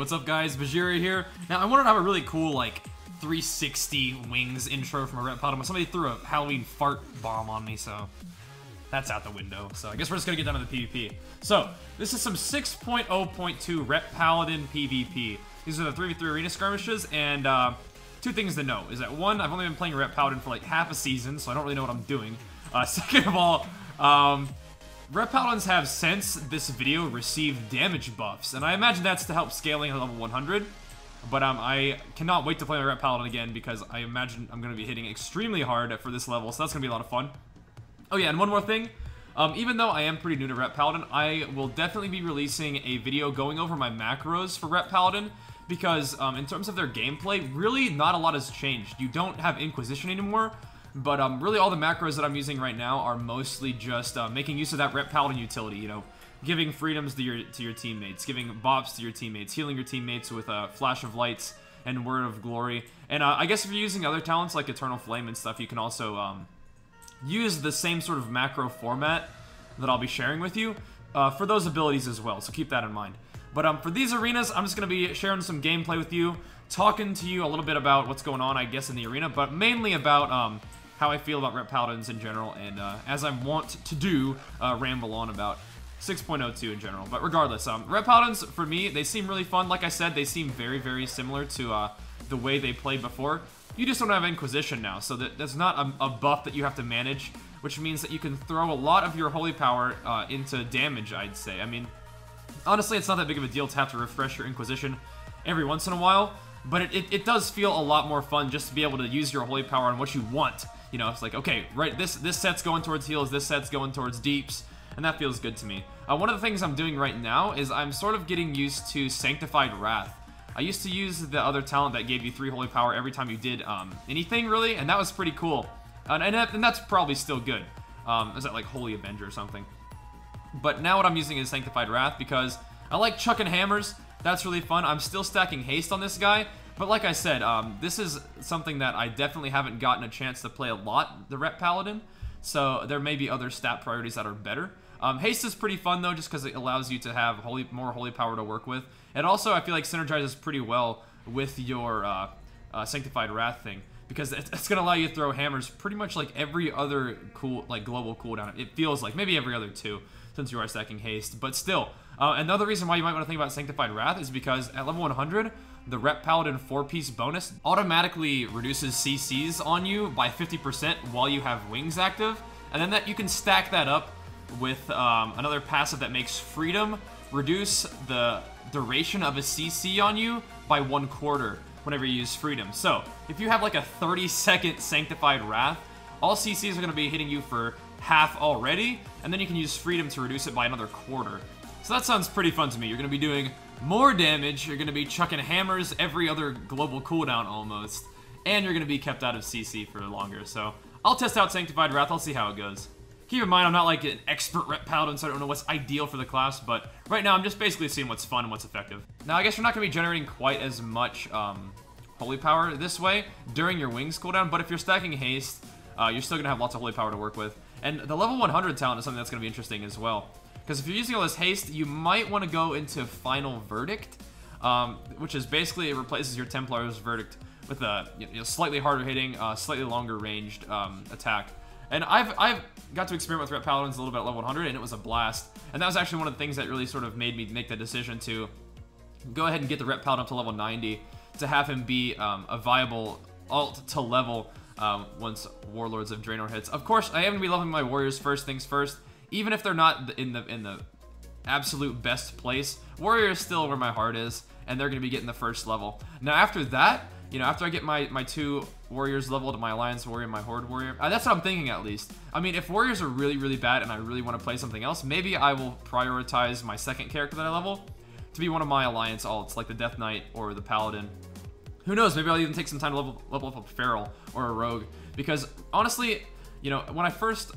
what's up guys, Bajheera here. Now I wanted to have a really cool like 360 wings intro from a Ret Paladin, but somebody threw a Halloween fart bomb on me, so that's out the window. So I guess we're just gonna get down to the PvP. So this is some 6.0.2 Ret Paladin PvP. These are the 3v3 arena skirmishes, and two things to know is that one, I've only been playing Ret Paladin for like half a season, so I don't really know what I'm doing. Second of all, Ret Paladins have, since this video, received damage buffs, and I imagine that's to help scaling at level 100. But I cannot wait to play my Ret Paladin again because I imagine I'm going to be hitting extremely hard for this level, so that's going to be a lot of fun. Oh yeah, and one more thing. Even though I am pretty new to Ret Paladin, I will definitely be releasing a video going over my macros for Ret Paladin because in terms of their gameplay, really not a lot has changed. You don't have Inquisition anymore, but really all the macros that I'm using right now are mostly just making use of that Ret Paladin utility, you know, giving freedoms to your teammates, giving bops to your teammates, healing your teammates with Flash of Lights and Word of Glory. And I guess if you're using other talents like Eternal Flame and stuff, you can also use the same sort of macro format that I'll be sharing with you for those abilities as well, so keep that in mind. But for these arenas, I'm just going to be sharing some gameplay with you, talking to you a little bit about what's going on, I guess, in the arena, but mainly about how I feel about Ret Paladins in general, and as I want to do, ramble on about 6.02 in general. But regardless, Ret Paladins, for me, they seem really fun. Like I said, they seem very, very similar to the way they played before. You just don't have Inquisition now, so there's not a buff that you have to manage, which means that you can throw a lot of your holy power into damage, I'd say. I mean, honestly, it's not that big of a deal to have to refresh your Inquisition every once in a while, but it does feel a lot more fun just to be able to use your holy power on what you want. You know, it's like, okay, right, this set's going towards heals, this set's going towards deeps, and that feels good to me. One of the things I'm doing right now is I'm sort of getting used to Sanctified Wrath. I used to use the other talent that gave you 3 holy power every time you did anything, really, and that was pretty cool. And that's probably still good. Is that like Holy Avenger or something? But now what I'm using is Sanctified Wrath because I like chucking hammers. That's really fun. I'm still stacking haste on this guy. But like I said, this is something that I definitely haven't gotten a chance to play a lot, the Ret Paladin. So there may be other stat priorities that are better. Haste is pretty fun though, just because it allows you to have more holy power to work with. And also I feel like synergizes pretty well with your Sanctified Wrath thing, because it's going to allow you to throw hammers pretty much like every other global cooldown. It feels like maybe every other 2, since you are stacking haste. But still, another reason why you might want to think about Sanctified Wrath is because at level 100, the Ret Paladin 4-piece bonus automatically reduces CCs on you by 50% while you have wings active, and then you can stack that up with another passive that makes Freedom reduce the duration of a CC on you by 1/4 whenever you use Freedom. So if you have like a 30-second Sanctified Wrath, all CCs are going to be hitting you for half already, and then you can use Freedom to reduce it by another 1/4. So that sounds pretty fun to me. You're going to be doing more damage, you're going to be chucking hammers every other global cooldown almost, and you're going to be kept out of CC for longer. So I'll test out Sanctified Wrath, I'll see how it goes. Keep in mind, I'm not like an expert Ret Paladin, so I don't know what's ideal for the class, but right now I'm just basically seeing what's fun and what's effective. Now, I guess you're not going to be generating quite as much holy power this way during your wings cooldown, but if you're stacking haste, you're still going to have lots of holy power to work with. And the level 100 talent is something that's going to be interesting as well. Because if you're using all this haste, you might want to go into Final Verdict, which is basically, it replaces your Templar's Verdict with a slightly harder hitting, slightly longer ranged attack. And I've got to experiment with Ret Paladins a little bit at level 100, and it was a blast. And that was actually one of the things that really sort of made me make the decision to go ahead and get the Ret Paladin up to level 90, to have him be a viable alt to level once Warlords of Draenor hits. Of course, I am going to be leveling my warriors first things first. Even if they're not in the absolute best place, warrior is still where my heart is, and they're going to be getting the first level. Now after that, you know, after I get my 2 warriors leveled, my alliance warrior, my horde warrior, that's what I'm thinking at least. I mean, if warriors are really, really bad and I really want to play something else, maybe I will prioritize my second character that I level to be one of my alliance alts, like the Death Knight or the Paladin. Who knows, maybe I'll even take some time to level up a Feral or a Rogue, because honestly, you know, when I first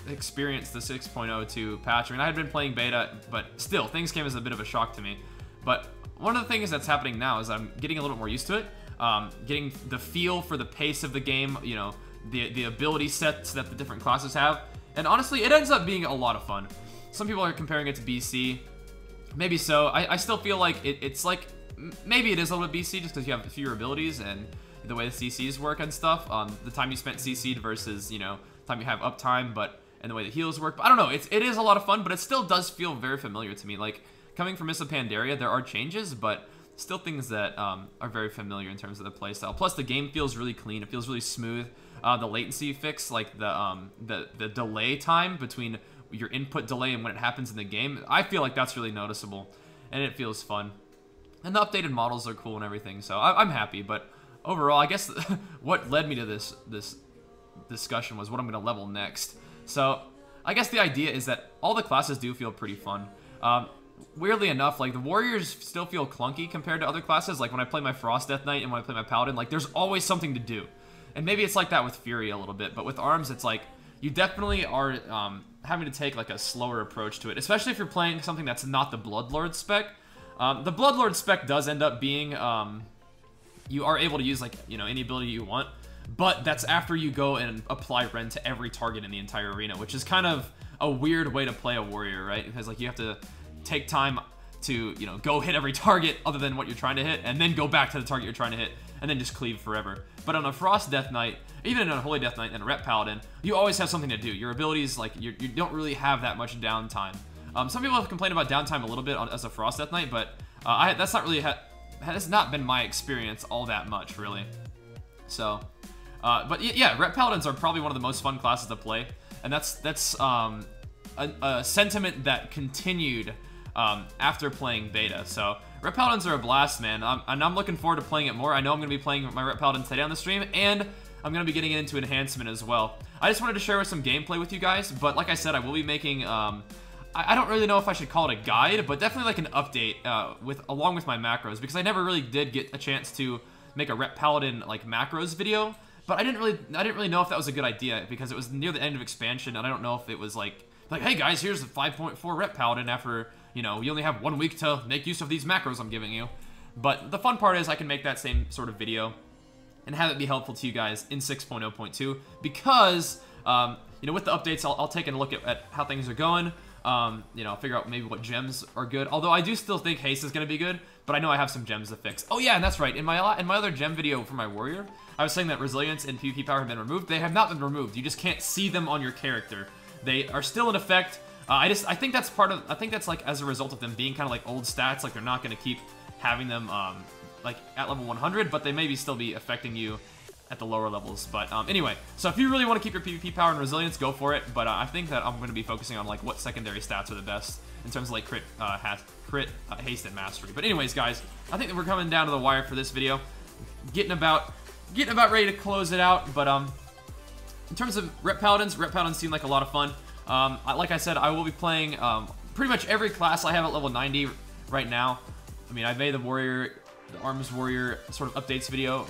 experienced the 6.02 patch, I mean, I had been playing beta, but still, things came as a bit of a shock to me. But one of the things that's happening now is I'm getting a little bit more used to it, getting the feel for the pace of the game, you know, the ability sets that the different classes have, and honestly, it ends up being a lot of fun. Some people are comparing it to BC. maybe so. I still feel like it's like, maybe it is a little bit BC just because you have fewer abilities and the way the CCs work and stuff. The time you spent CC'd versus, you know, time you have uptime, and the way the heals work. But I don't know, it is a lot of fun, but it still does feel very familiar to me. Like, coming from Mists of Pandaria, there are changes, but still things that are very familiar in terms of the playstyle. Plus, the game feels really clean. It feels really smooth. The latency fix, like the delay time between your input delay and when it happens in the game, I feel like that's really noticeable, and it feels fun. And the updated models are cool and everything, so I'm happy. But overall, I guess what led me to this discussion was what I'm going to level next. So I guess the idea is that all the classes do feel pretty fun. Weirdly enough, like, the warriors still feel clunky compared to other classes. Like, when I play my Frost Death Knight and when I play my Paladin, like, there's always something to do. And maybe it's like that with Fury a little bit, but with arms, it's like, you definitely are having to take, like, a slower approach to it, especially if you're playing something that's not the Bloodlord spec. The Bloodlord spec does end up being, you are able to use, like, you know, any ability you want, but that's after you go and apply Rend to every target in the entire arena, which is kind of a weird way to play a warrior, right? Because, like, you have to take time to, you know, go hit every target other than what you're trying to hit, and then go back to the target you're trying to hit, and then just cleave forever. But on a Frost Death Knight, even in a Holy Death Knight and a Ret Paladin, you always have something to do. Your abilities, like, you don't really have that much downtime. Some people have complained about downtime a little bit as a Frost Death Knight, but that's not really has not been my experience all that much, really. So, but yeah, Ret Paladins are probably one of the most fun classes to play, and that's a sentiment that continued after playing beta. So Ret Paladins are a blast, man, and I'm looking forward to playing it more. I know I'm going to be playing my Ret Paladin today on the stream, and I'm going to be getting into Enhancement as well. I just wanted to share some gameplay with you guys, but like I said, I will be making, I don't really know if I should call it a guide, but definitely like an update along with my macros, because I never really did get a chance to make a Ret Paladin like macros video, but I didn't really know if that was a good idea, because it was near the end of expansion, and I don't know if it was like, hey guys, here's the 5.4 Ret Paladin after, you know, you only have 1 week to make use of these macros I'm giving you. But the fun part is I can make that same sort of video and have it be helpful to you guys in 6.0.2, because, you know, with the updates, I'll take a look at how things are going, you know, figure out maybe what gems are good, although I do still think haste is going to be good, but I know I have some gems to fix. Oh yeah, and that's right, in my other gem video for my warrior, I was saying that resilience and PvP power have been removed. They have not been removed, you just can't see them on your character. They are still in effect. I think that's I think that's like as a result of them being kind of like old stats, like they're not going to keep having them like at level 100, but they maybe still be affecting you at the lower levels. But anyway, so if you really want to keep your PvP power and resilience, go for it. But I think that I'm going to be focusing on like what secondary stats are the best in terms of like crit, haste, and mastery. But anyways, guys, I think that we're coming down to the wire for this video. Getting about ready to close it out. But in terms of Ret Paladins seem like a lot of fun. Like I said, I will be playing pretty much every class I have at level 90 right now. I mean, I made the warrior, the arms warrior sort of updates video,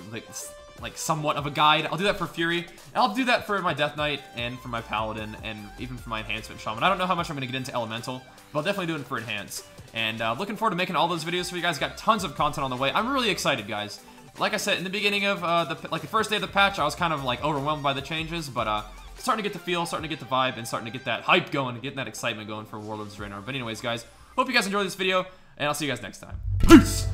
like somewhat of a guide. I'll do that for Fury, and I'll do that for my Death Knight and for my Paladin, and even for my Enhancement Shaman. I don't know how much I'm going to get into Elemental, but I'll definitely do it for Enhance. And looking forward to making all those videos for you guys. Got tons of content on the way. I'm really excited, guys. Like I said, in the beginning of the first day of the patch, I was kind of like overwhelmed by the changes, but starting to get the feel, starting to get the vibe, and starting to get that hype going, getting that excitement going for Warlords of Draenor. But anyways, guys, hope you guys enjoyed this video, and I'll see you guys next time. Peace!